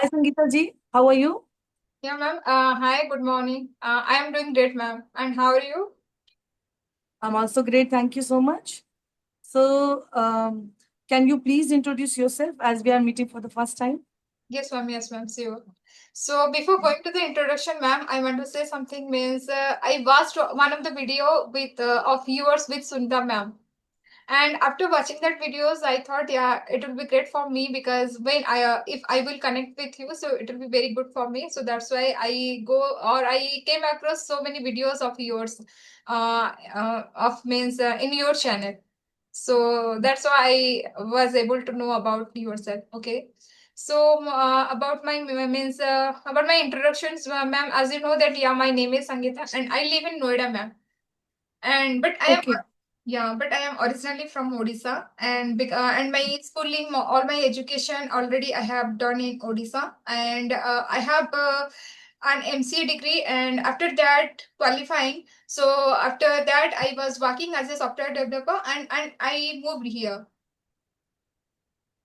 Hi, Sangeeta ji. How are you? Yeah, ma'am. Hi, good morning. I am doing great, ma'am. And how are you? I'm also great. Thank you so much. So, can you please introduce yourself as we are meeting for the first time? Yes, ma'am. Yes, ma'am. Sure. So before going to the introduction, ma'am, I want to say something. Means I watched one of the video with of yours with Sundar, ma'am. And after watching that videos, I thought, yeah, it will be great for me because when if I will connect with you, so it will be very good for me. So that's why I go or I came across so many videos of yours, of means in your channel. So that's why I was able to know about yourself. Okay. So about my means about my introductions, ma'am. As you know that, yeah, my name is Sangeeta and I live in Noida, ma'am. And but I am Okay. yeah, but I am originally from Odisha, and and my schooling, all my education already I have done in Odisha, and I have an MCA degree, and after that qualifying. So after that, I was working as a software developer, and I moved here.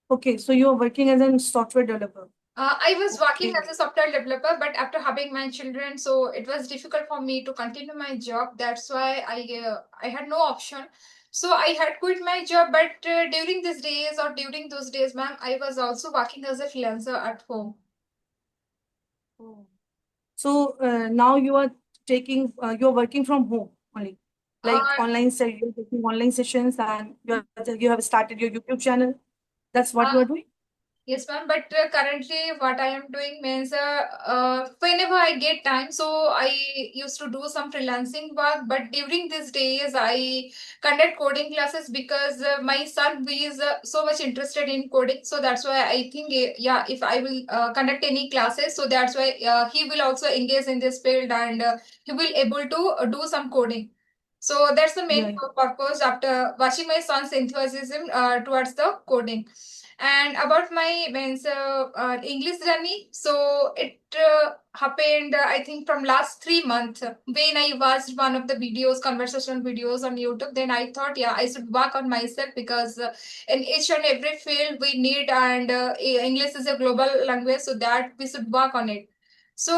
Okay. So you are working as a software developer. I was working Okay. as a software developer, but after having my children, so it was difficult for me to continue my job. That's why I had no option. So I had quit my job. But during these days or during those days, ma'am, I was also working as a freelancer at home. Oh. So now you are you are working from home only, like Uh, you're taking online sessions, and you have started your YouTube channel. That's what uh, you are doing. Yes, ma'am. But currently, what I am doing means whenever I get time, so I used to do some freelancing work. But during these days, I conduct coding classes because my son is so much interested in coding. So that's why I think, yeah, if I will conduct any classes, so that's why he will also engage in this field and he will able to do some coding. So that's the main Yeah. purpose after watching my son's enthusiasm towards the coding. And about my means English journey, so it happened, I think, from last 3 months when I watched one of the videos, conversational videos on YouTube. Then I thought, yeah, I should work on myself because in each and every field we need, and English is a global language, so that we should work on it. So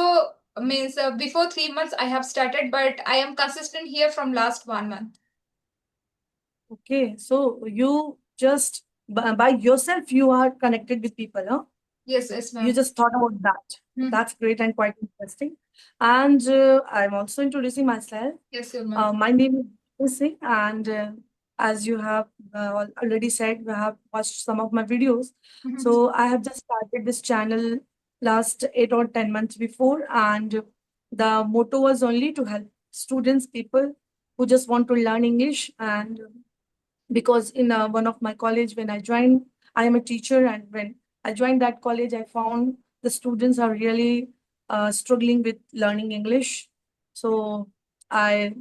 means before 3 months I have started, but I am consistent here from last 1 month. Okay. So you just by yourself you are connected with people, huh? Yes, yes, You ma'am. just thought about that. Mhm. That's great and quite interesting. And I'm also introducing myself. Yes, ma'am. My name is Jiten Singh, and as you have already said, you have watched some of my videos. Mhm. So I have just started this channel last 8 or 10 months before, and the motto was only to help students, people who just want to learn English. And because in one of my college when I joined, I am a teacher, and when I joined that college, I found the students are really struggling with learning English. So I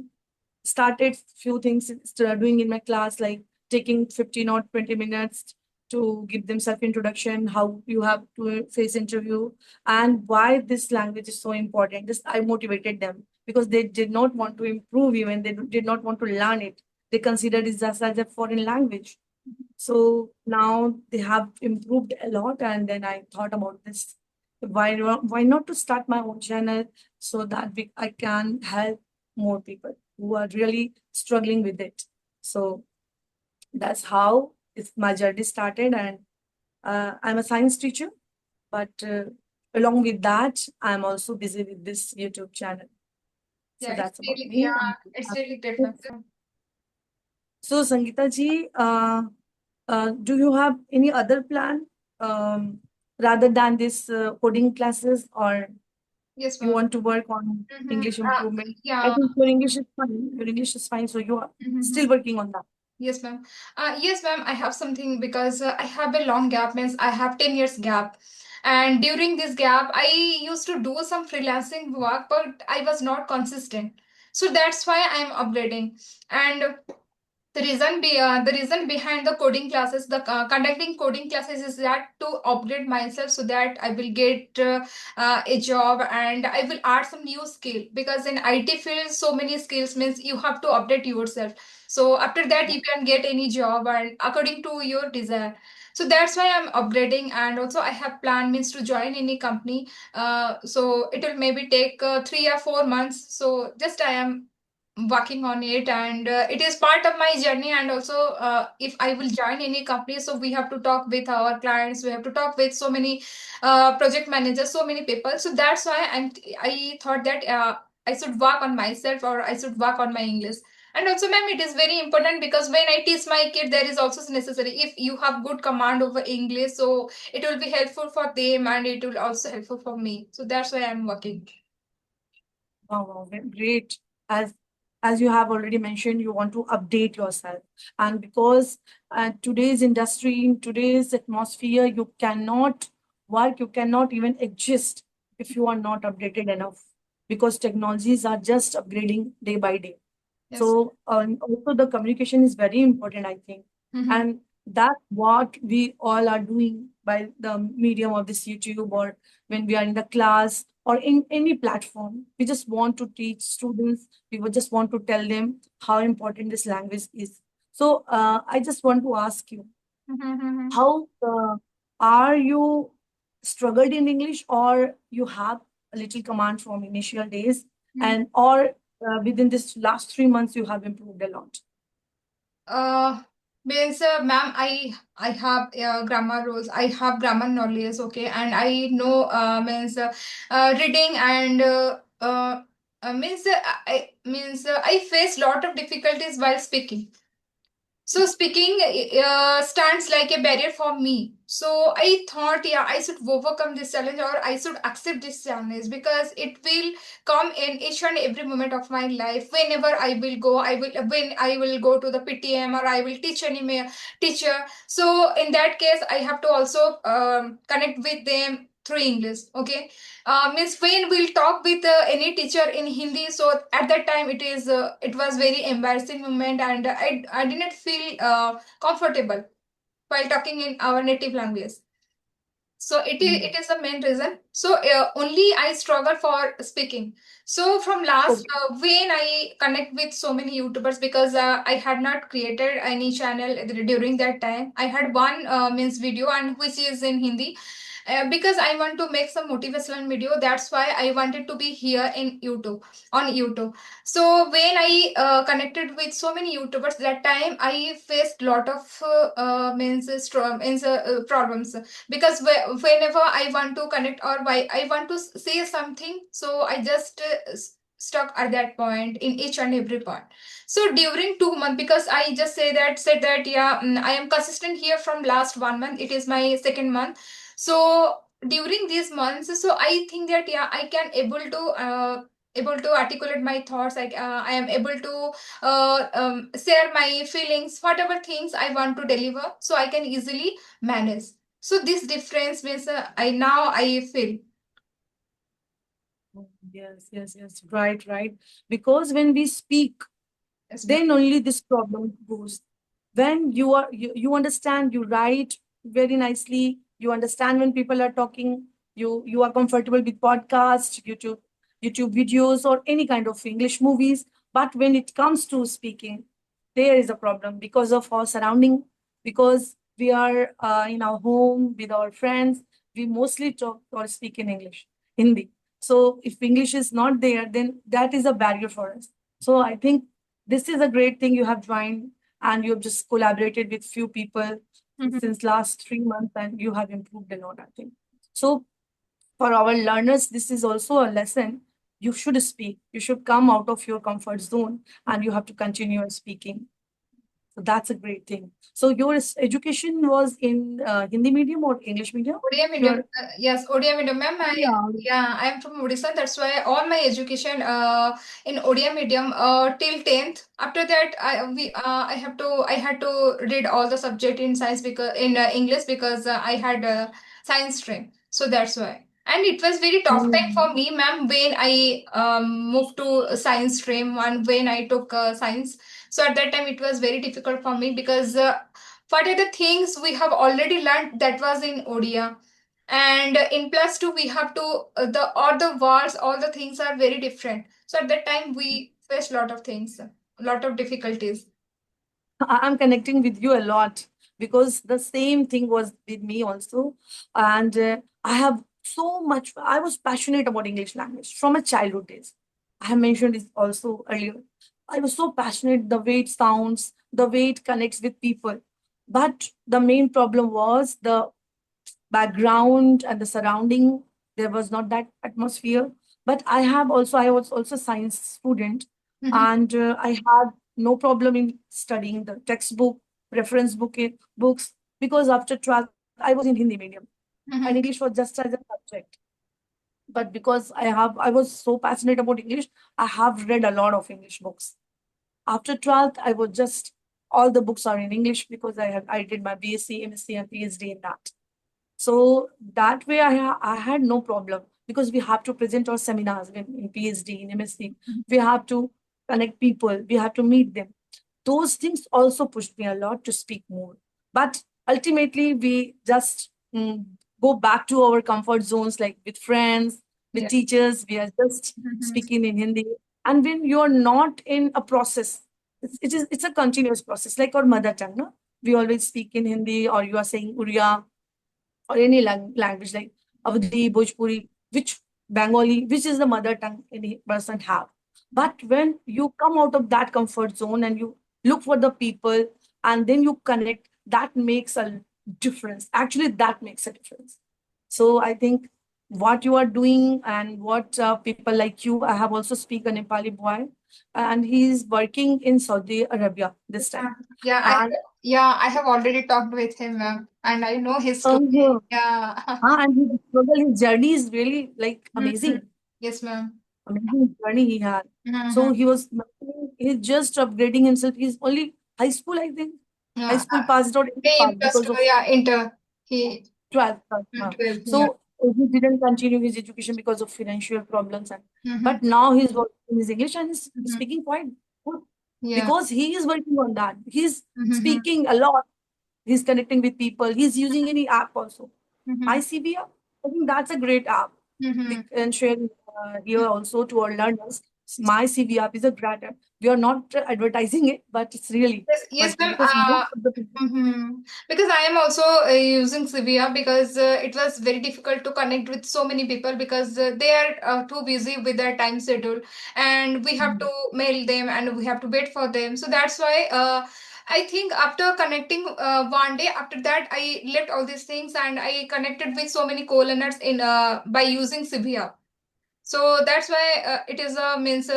started few things doing in my class, like taking 15 or 20 minutes to give them self introduction, how you have to face interview, and why this language is so important. This I motivated them because they did not want to improve, even they did not want to learn it. They considered it just as a foreign language. So now they have improved a lot, and then I thought about this. Why not to start my own channel so that I can help more people who are really struggling with it. So that's how my journey started, and I'm a science teacher, but along with that, I'm also busy with this YouTube channel. So Yeah, it's that's about really, me. yeah, it's really great, ma'am. So Sangeeta ji, do you have any other plan rather than this coding classes, or Yes, you ma'am. want to work on Mm-hmm. English improvement? I Yeah. think your English is fine. Your English is fine, so you are Mm-hmm. still working on that. Yes, ma'am. Yes, ma'am. I have something because I have a long gap. Means I have 10 years gap, and during this gap, I used to do some freelancing work, but I was not consistent. So that's why I'm upgrading. And the reason behind the coding classes, the conducting coding classes, is that to upgrade myself so that I will get a job and I will add some new skill, because in IT field so many skills means you have to update yourself. So after that Yeah. you can get any job and according to your desire. So that's why I'm upgrading, and also I have plan means to join any company. So it will maybe take 3 or 4 months. So just I am working on it, and it is part of my journey. And also if I will join any company, so we have to talk with our clients, we have to talk with so many project managers, so many people. So that's why I thought that I should work on myself, or I should work on my English. And also, ma'am, it is very important because when I teach my kid, there is also necessary. If you have good command over English, so it will be helpful for them, and it will also helpful for me. So that's why I'm working. Wow, wow, great. As as you have already mentioned, you want to update yourself, and because today's industry, in today's atmosphere, you cannot work, you cannot even exist if you are not updated enough, because technologies are just upgrading day by day. Yes. So also the communication is very important, I think, Mm-hmm. and that's what we all are doing by the medium of this YouTube, or when we are in the class or in any platform. We just want to teach students. We would just want to tell them how important this language is. So I just want to ask you, Mm-hmm. how are you struggled in English, or you have a little command from initial days, and or within this last 3 months you have improved a lot? Uh, Means, ma'am, I have grammar rules. I have grammar knowledge, okay, and I know means reading and means I means I face lot of difficulties while speaking. So speaking stands like a barrier for me. So I thought, yeah, I should overcome this challenge, or I should accept this challenge, because it will come in each and every moment of my life. Whenever I will go, when I will go to the PTM, or I will teach any teacher. So in that case, I have to also connect with them through English. Okay, means when we'll talk with any teacher in Hindi, so at that time it was very embarrassing moment, and I didn't feel comfortable while talking in our native language. So Mm. it is the main reason. So only I struggle for speaking. So from last Okay. when I connect with so many YouTubers, because I had not created any channel during that time. I had one means video, and which is in Hindi, because I want to make some motivational video. That's why I wanted to be here in YouTube, on YouTube. So when I connected with so many YouTubers, that time I faced lot of problems, because whenever I want to connect, or why I want to say something, so I just stuck at that point in each and every point. So during 2 months, because I just said that, yeah, I am consistent here from last 1 month. It is my second month. So during these months, so I think that, yeah, I can able to articulate my thoughts. I am able to share my feelings, whatever things I want to deliver, so I can easily manage. So this difference means I now I feel. Oh, yes, yes, yes. Right, right. Because when we speak, Yes, ma'am. then only this problem goes. When you understand, you write very nicely, you understand when people are talking, you are comfortable with podcast, YouTube videos, or any kind of English movies. But when it comes to speaking, there is a problem because of our surrounding, because we are in our home with our friends, we mostly talk or speak in English, Hindi. So if English is not there, then that is a barrier for us. So I think this is a great thing you have joined, and you have just collaborated with few people Mhm. since last 3 months, and you have improved a lot, I think. So for our learners, this is also a lesson. You should speak, you should come out of your comfort zone, and you have to continue speaking. So that's a great thing. So your education was in Hindi medium or English medium? Odia medium, Your yes, Odia medium, ma'am. Yeah. Yeah, I am from Odisha. That's why all my education in Odia medium till 10th. After that, I had to read all the subject in science, because in English, because I had science stream. So that's why. And it was very tough time Mm. for me, ma'am, when I moved to science stream, and when I took science. So at that time, it was very difficult for me, because what are the things we have already learned that was in Odia, and in plus two we have to the all the words, all the things are very different. So at that time we faced lot of things, lot of difficulties. I'm connecting with you a lot because the same thing was with me also. And I have so much, I was passionate about English language from my childhood days. I have mentioned this also earlier. I was so passionate, the way it sounds, the way it connects with people. But the main problem was the background and the surrounding. There was not that atmosphere. But I was also a science student, Mhm. and I had no problem in studying the textbook, reference books, because after 12th I was in Hindi medium and Mhm. English was just as a subject. But because I was so passionate about English, I have read a lot of English books. After 12th, I was just all the books are in English because I did my BSc, MSc, and PhD in that. So that way, I had no problem because we have to present our seminars in PhD, in MSc. We have to connect people, we have to meet them. Those things also pushed me a lot to speak more. But ultimately, we just go back to our comfort zones, like with friends, with Yeah. teachers. We are just Mhm. speaking in Hindi. And when you're not in a process, it's a continuous process, like our mother tongue. No? We always speak in Hindi, or you are saying Uriya, or any language like Awadhi, Bhojpuri, which Bengali, which is the mother tongue any person have. But when you come out of that comfort zone and you look for the people and then you connect, that makes a difference. Actually, that makes a difference. So I think what you are doing and what people like you, I have also speak a Nepali boy, and he's working in Saudi Arabia this Yeah, time. yeah, And I have already talked with him, ma'am, and I know his story. yeah, Yeah. and his struggle, his journey is really like Mhm. amazing. Yes, ma'am. Amazing journey he had. Mm-hmm. So he's just upgrading himself. He's only high school, I think. High Yeah. school passed out Name plus because two, of yeah, inter. He 12th. 12, yeah. So he didn't continue his education because of financial problems. Mm-hmm. But now he's working in his English and he's Mm-hmm. speaking quite good Yeah. because he is working on that. He's Mm-hmm. speaking a lot. He's connecting with people. He's using any app also. Mm-hmm. ICBR, I think that's a great app. We Mm-hmm. can share here also to our learners. My CV app is a great app. We are not advertising it, but it's really Yes, yes, working ma'am. because most of the people. Because I am also using Sivia because it was very difficult to connect with so many people because they are too busy with their time schedule, and we have to mail them and we have to wait for them. So that's why I think after connecting one day, after that I left all these things and I connected with so many co-learners in by using Sivia. So that's why it is a means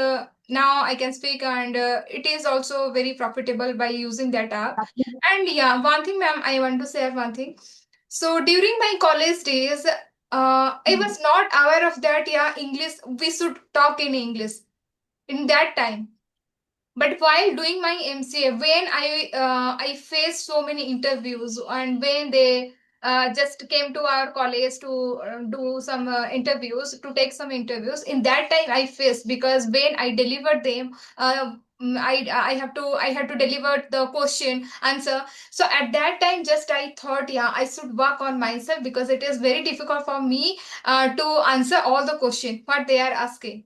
now I can speak, and it is also very profitable by using that app. And yeah, one thing, ma'am, I want to share one thing. So during my college days, I was not aware of that. Yeah, English, we should talk in English in that time. But while doing my MCA, when I faced so many interviews, and when they just came to our college to do some interviews, to take some interviews, in that time I faced, because when I delivered them, I have to, I had to deliver the question answer. So at that time, just I thought, yeah, I should work on myself because it is very difficult for me to answer all the question what they are asking.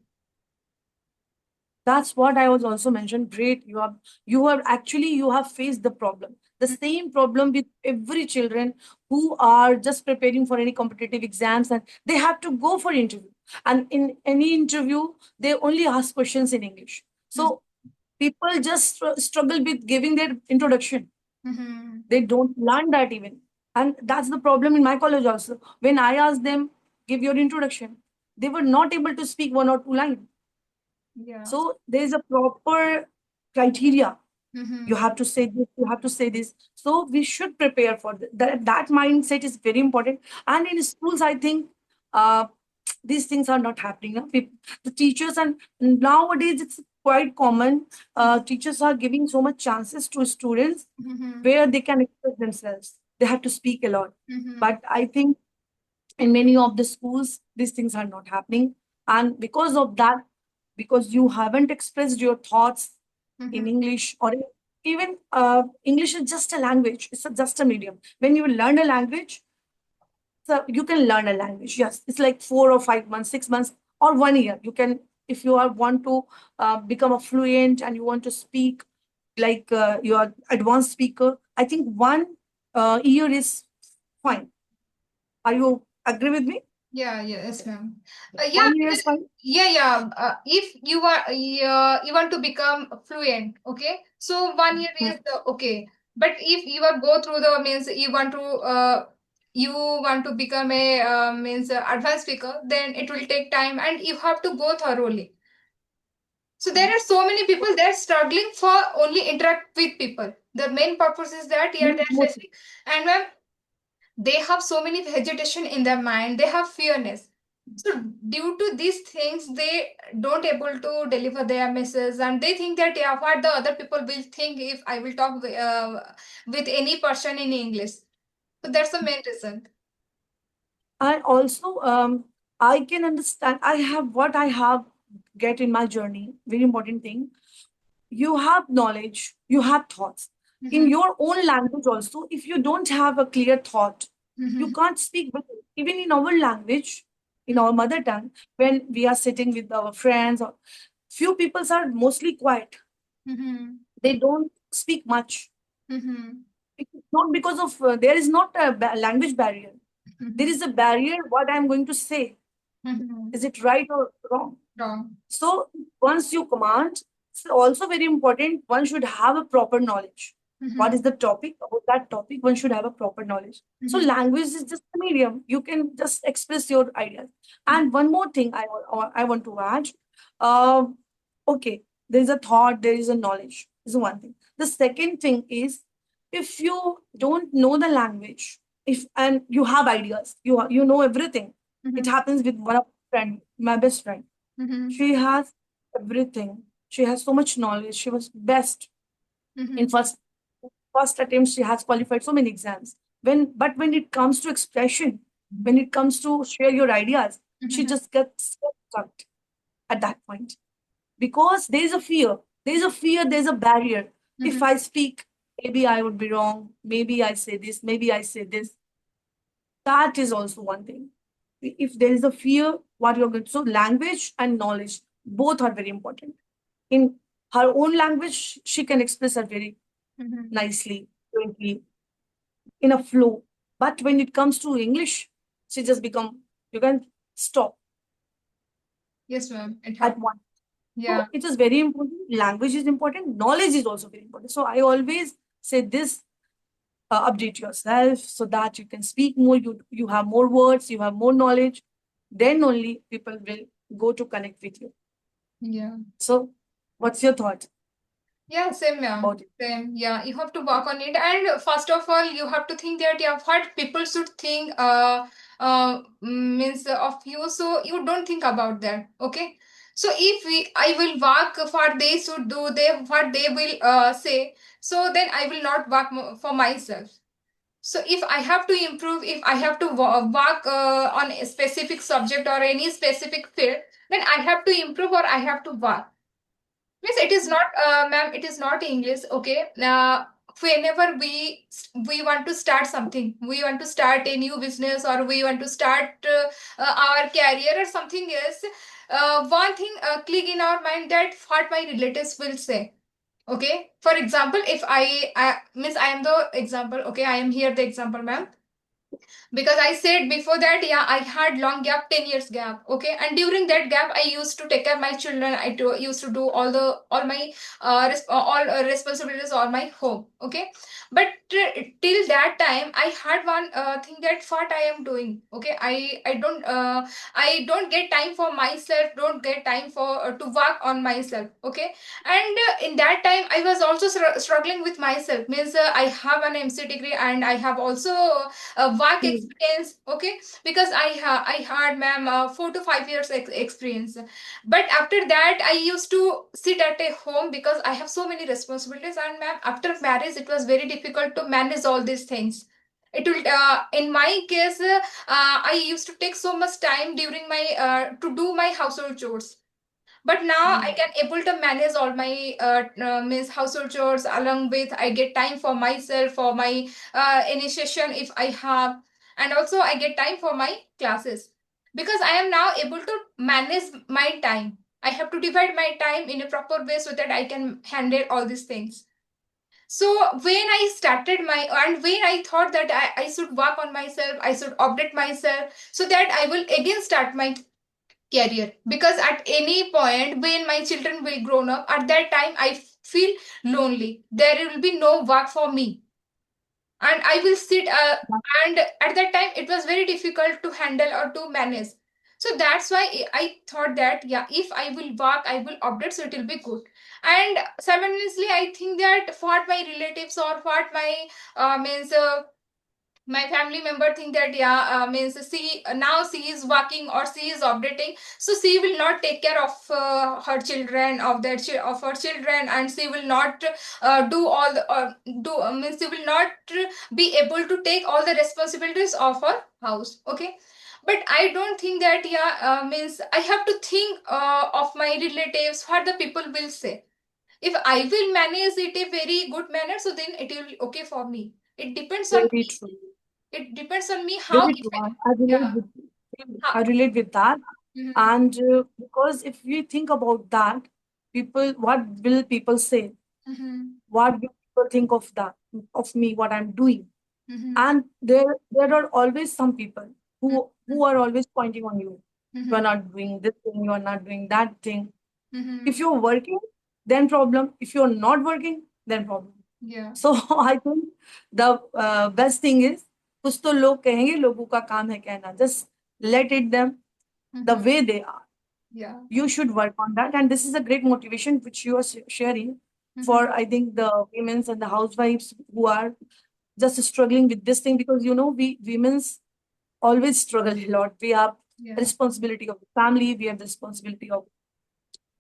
That's what I was also mentioned. Great, you have faced the problem. The same problem with every children who are just preparing for any competitive exams and they have to go for interview. And in any interview, they only ask questions in English. So people just struggle with giving their introduction. Mm-hmm. They don't learn that even. And that's the problem in my college also. When I asked them, give your introduction, they were not able to speak one or two lines. Yeah. So there is a proper criteria. Mm-hmm. You have to say this, you have to say this. So we should prepare for that. That mindset is very important. And in schools, I think uh, these things are not happening. The teachers, and nowadays it's quite common. Teachers are giving so much chances to students Mm-hmm. where they can express themselves. They have to speak a lot. Mm-hmm. But I think in many of the schools these things are not happening, and because of that, because you haven't expressed your thoughts in Mm-hmm. English, or even English is just a language, just a medium. When you learn a language, so you can learn a language, yes, it's like 4 or 5 months, 6 months, or 1 year. You can, if you are want to become a fluent and you want to speak like you are advanced speaker, I think year is fine. Are you agree with me? Yeah, yes, ma'am. Yeah, 1 year because, is fine. yeah, yeah. If you want to become fluent, okay, so 1 year Hmm. is the okay. But if you are go through the means you want to become a means advanced speaker, then it will take time and you have to go thoroughly. So there are so many people they're struggling for only interact with people. The main purpose is that yeah, they're Both. facing, and when they have so many hesitation in their mind, they have fearness. So due to these things they don't able to deliver their message, and they think that yeah, what the other people will think if I will talk with any person in English. So that's the main reason. And also, I can understand. I have what I have get in my journey. Very important thing. You have knowledge. You have thoughts in Mm-hmm. your own language. Also, if you don't have a clear thought, you Mm-hmm. can't speak with it. Even in our language, in our mother tongue, when we are sitting with our friends, or few people are mostly quiet. Mm-hmm. They don't speak much. Mm-hmm. It's not because of there is not a language barrier. There Mm-hmm. is a barrier. What I am going to say, Mm-hmm. is it right or wrong? Wrong. So once you command, it's also very important. One should have a proper knowledge. What Mm-hmm. is the topic? About that topic, one should have a proper knowledge. So Mm-hmm. language is just a medium. You can just express your ideas. And one more thing I want to add. Uh, okay, there is a thought, there is a knowledge. This is one thing. The second thing is, if you don't know the language, if and you have ideas, you know everything. It Mm-hmm. happens with one of friend, my best friend. Mm-hmm. She has everything. She has so much knowledge. She was best in Mm-hmm. first attempt. She has qualified so many exams. When it comes to expression, when it comes to share your ideas, she Mm-hmm. just gets stuck at that point because there is a fear. There is a fear. There is a barrier. If Mm-hmm. I speak, maybe I would be wrong. Maybe I say this. Maybe I say this. That is also one thing. If there is a fear, what you're going to, so language and knowledge both are very important. In her own language, she can express her very Mm-hmm. nicely, fluently, in a flow. But when it comes to English, she just become, you can stop Yes, ma'am. It at happened. one. Yeah. So it is very important. Language is important. Knowledge is also very important. So I always say this, update yourself so that you can speak more, you have more words, you have more knowledge, then only people will go to connect with you. Yeah. So what's your thought Yeah, same, yeah. about it? Same, yeah. You have to work on it, and first of all, you have to think that yeah, what people should think means of you. So you don't think about that, okay? So if I will work what they should do, they what they will say. So then I will not work for myself. So if I have to improve, if I have to work on a specific subject or any specific field, then I have to improve or I have to work. Miss, it is not, ma'am. It is not English. Okay. Whenever we want to start something, we want to start a new business, or we want to start our career or something else. One thing click in our mind that what my relatives will say. Okay. For example, if miss, I am the example. Okay, I am here the example, ma'am, because I said before that yeah, I had long gap, 10 years gap, okay, and during that gap I used to take care of my children. Used to do all my all responsibilities, all my home, okay. But till that time I had one thing that what I am doing, okay. I don't get time for myself, don't get time for to work on myself, okay. And in that time I was also struggling with myself, means I have an MC degree and I have also work Hmm. experience, okay, because I had, ma'am, 4 to 5 years experience. But after that I used to sit at a home because I have so many responsibilities, and ma'am, after marriage it was very difficult to manage all these things. It will in my case I used to take so much time during my to do my household chores. But now I Hmm. can able to manage all my means household chores, along with I get time for myself, for my initiation if I have, and also I get time for my classes, because I am now able to manage my time. I have to divide my time in a proper way so that I can handle all these things. So when I started my, and when I thought that I should work on myself, I should update myself so that I will again start my career. Because at any point when my children will grown up, at that time I feel lonely, there will be no work for me, and I will sit and at that time it was very difficult to handle or to manage. So that's why I thought that yeah, if I will work, I will update, so it will be good. And simultaneously I think that what my relatives or what my means my family member think that yeah, means she now she is working or she is updating, so she will not take care of her children, of their of her children, and she will not do all the do means she will not be able to take all the responsibilities of her house. Okay, but I don't think that yeah, means I have to think of my relatives, what the people will say. If I will manage it a very good manner, so then it will be okay for me. It depends on Very me. true. It depends on me how Very true. I relate yeah, with how. I relate with that. Mhm. And because if we think about that, people, what will people say? Mhm. What will people think of that, of me, what I'm doing? Mhm. And there are always some people who are always pointing on you. You are Mhm. not doing this thing, you are not doing that thing. If Mhm. you're working, then problem. If you're not working, then problem. Yeah. So I think the best thing is, कुछ तो लोग कहेंगे, लोगों का काम है कहना. Just let it them the Mhm. way they are. Yeah. You should work on that, and this is a great motivation which you are sharing for, Mhm. I think, the women's and the housewives who are just struggling with this thing, because we women's always struggle a lot. We have Yeah. responsibility of the family, we have the responsibility of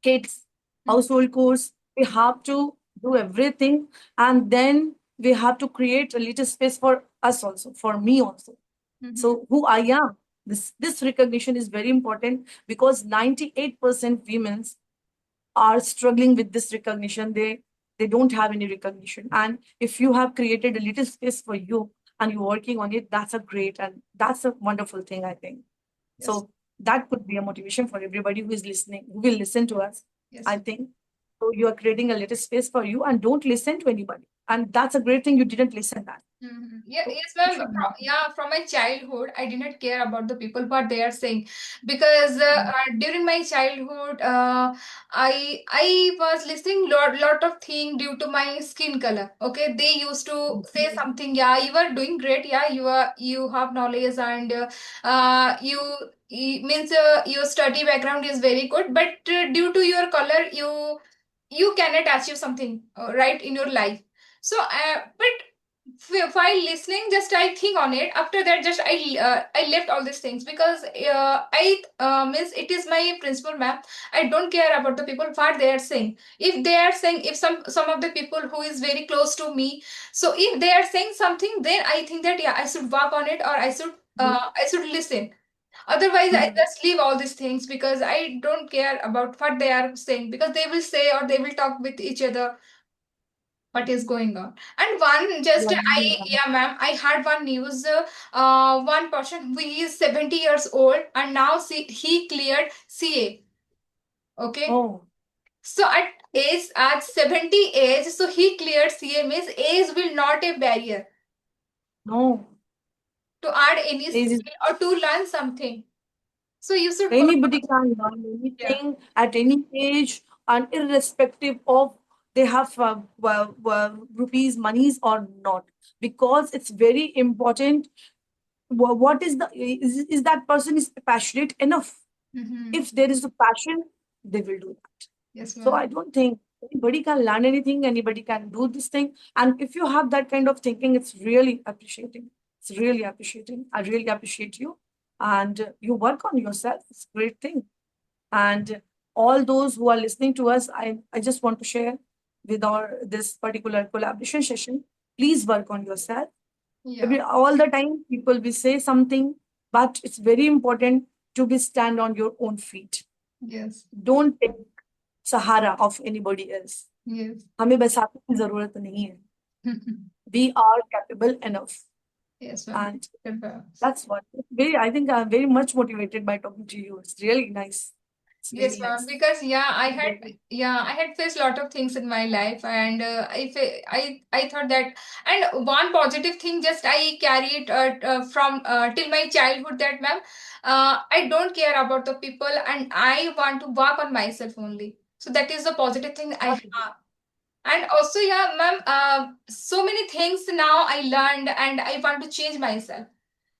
kids, Mhm. household chores. We have to do everything, and then we have to create a little space for us also, for me also. Mhm. So who I am, this recognition is very important, because 98% women are struggling with this recognition. They don't have any recognition, and if you have created a little space for you and you're working on it, that's a great and that's a wonderful thing, I think. Yes. So that could be a motivation for everybody who is listening, who will listen to us, Yes. I think. So you are creating a little space for you, and don't listen to anybody, and that's a great thing, you didn't listen that. Mhm. Yeah, So yes, you ma'am. should not. Yeah, from my childhood, I did not care about the people what they are saying, because during my childhood, I was listening lot of thing due to my skin color. Okay, they used to say something. Yeah, you are doing great. Yeah, you have knowledge, and you means your study background is very good, but due to your color, you cannot achieve something right in your life. So, but while listening, just I think on it. After that, just I left all these things, because I means it is my principal, ma'am. I don't care about the people what they are saying. If they are saying, if some of the people who is very close to me, so if they are saying something, then I think that yeah, I should work on it, or I should listen. Otherwise, I Mhm. just leave all these things, because I don't care about what they are saying, because they will say or they will talk with each other what is going on. And one just Yeah, I yeah. yeah, ma'am, I had one news. One person who is 70 years old, and now he cleared CA. Okay, Oh, so at 70 age, so he cleared CA, means age will not a barrier no. to add any Age is skill or to learn something. So you should work Anybody on. can learn Yeah. anything at any age, and irrespective of they have rupees, monies or not, because it's very important. What is is that person is passionate enough? Mm-hmm. If there is a passion, they will do that. Yes, So I ma'am. don't think anybody can learn anything, anybody can do this thing. And if you have that kind of thinking, it's really appreciating. It's really appreciating. I really appreciate you. And you work on yourself. It's a great thing. And all those who are listening to us, I just want to share with our this particular collaboration session. Please work on yourself. Yeah. All the time, people will say something, but it's very important to be stand on your own feet. Yes. Don't take Sahara of anybody else. Yes. हमें बैसाखी की जरूरत नहीं है. We are capable enough, Yes, ma'am. and Good, ma'am. that's what. Very, I think I'm very much motivated by talking to you. It's really nice. It's Yes, really ma'am. nice. Because I had faced a lot of things in my life, and I thought that, and one positive thing just I carried from till my childhood, that ma'am, I don't care about the people, and I want to work on myself only. So that is the positive thing I Okay. have. And also, yeah, ma'am, so many things now I learned, and I want to change myself,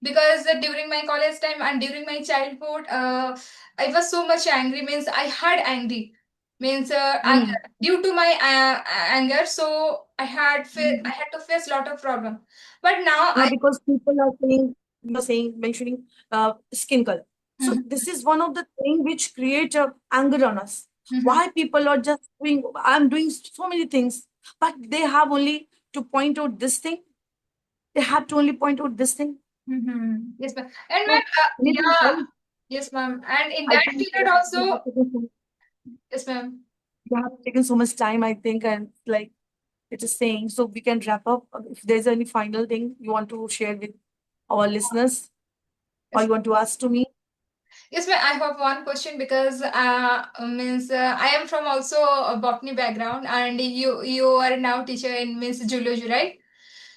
because during my college time and during my childhood, I was so much angry. Means I had angry. Means Hmm. due to my anger, so I had to face lot of problem. But now Yeah, I. because people are saying, you're saying, mentioning skin color. So Mhm, this is one of the thing which create anger on us. mhm, Why people are just doing, I'm doing so many things, but they have only to point out this thing. They have to only point out this thing. mhm. Yes, ma'am. And So ma'am, anything yeah, else, yes, ma'am. And in I that think period we have also, taken so, yes, ma'am. we have taken so much time, I think, and like it is saying, so we can wrap up. If there's any final thing you want to share with our listeners, or Yes, you want to ask to me. yes, ma'am. I have one question, because means I am from also a botany background, and you are now teacher in means zoology, right?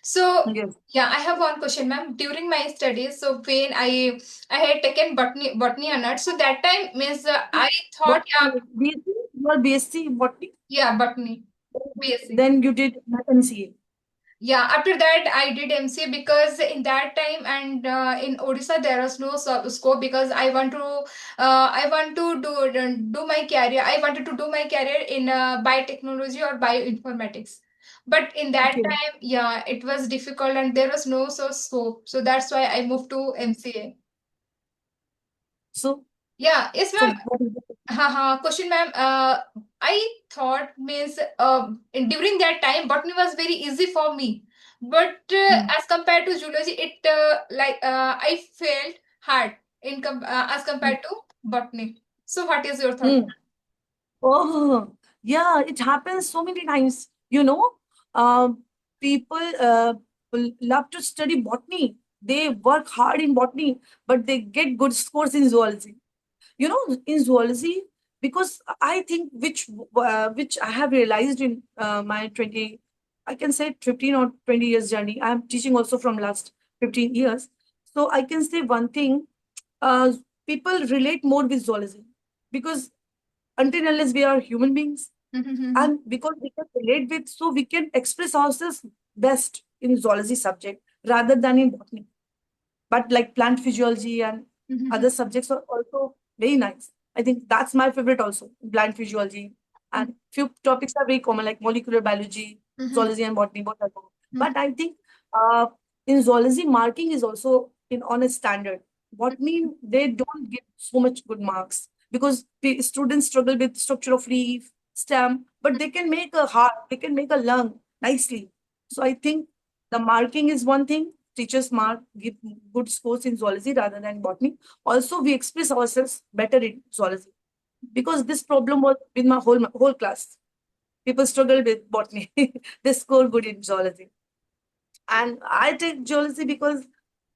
So Yes. yeah, I have one question, ma'am. During my studies, so when I had taken botany honors, so that time means I What thought, yeah, BSc? You are BSc botany? yeah, botany, BSc. Then you did MCA. Yeah, after that I did MCA, because in that time, and in Odisha there was no scope, because I want to do my career. I wanted to do my career in biotechnology or bioinformatics. But in that Okay. time, yeah, it was difficult, and there was no so scope. So that's why I moved to MCA. So, Yeah, yes, so ma'am. what is it? Haha, question, ma'am. I thought means during that time, botany was very easy for me, but Hmm. as compared to zoology, it I felt hard as compared to botany. So, what is your thought? Hmm. Oh, yeah, it happens so many times. Um, people will love to study botany. They work hard in botany, but they get good scores in zoology. In zoology, because I think which I have realized in my 20, I can say 15 or 20 years journey. I am teaching also from last 15 years. So I can say one thing, uh, people relate more with zoology, because until unless we are human beings, Mm-hmm. and because we can relate with, so we can express ourselves best in zoology subject rather than in botany. But like plant physiology and Mm-hmm. other subjects are also very nice. I think that's my favorite also, plant physiology. And few topics are very common, like molecular biology, Mm-hmm. zoology and botany, both are common. But I think uh, in zoology, marking is also in on a standard. Botany, they don't give so much good marks, because the students struggle with structure of leaf, stem, but they can make a heart, they can make a lung nicely. So I think the marking is one thing. Teachers mark, give good scores in zoology rather than botany. Also, we express ourselves better in zoology, because this problem was with my whole class. People struggle with botany. They score good in zoology. And I take geology because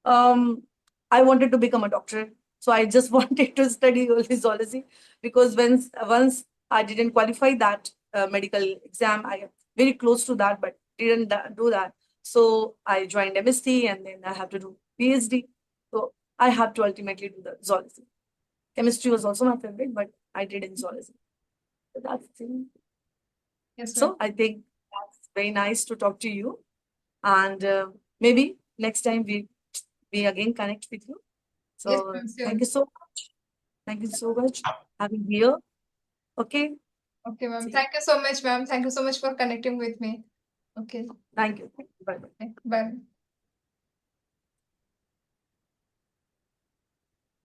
um, I wanted to become a doctor. So I just wanted to study only zoology, because once I didn't qualify that medical exam, I am very close to that, but didn't do that. So I joined MSc, and then I have to do PhD. So I have to ultimately do the zoology. Chemistry was also my favorite, but I did in zoology. So that's the thing. Yes, ma'am. So I think that's very nice to talk to you. And maybe next time we again connect with you. Yes, So ma'am. Sure. thank you so much. Thank you so much having here. Okay. Okay, ma'am. See you. Thank you so much, ma'am. Thank you so much for connecting with me. Okay. Thank you. Bye bye. Bye.